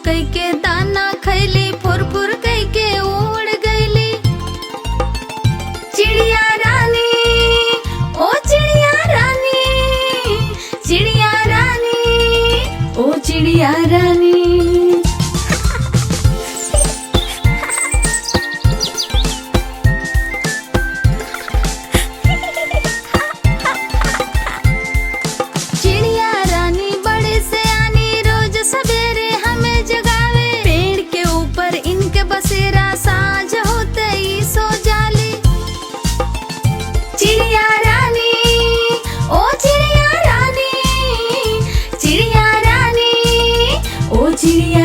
कई के दाना खैली, फुर फुर कई के उड़ गईली। चिड़िया रानी, ओ चिड़िया रानी, चिड़िया रानी, ओ चिड़िया रानी। चिड़िया रानी बड़े से आनी, रोज सवेरे हमें जगावे। पेड़ के ऊपर इनके बसेरा, साँझ होते ही सो जाली। चिड़िया रानी, ओ चिड़िया रानी, चिड़िया रानी, ओ चिड़िया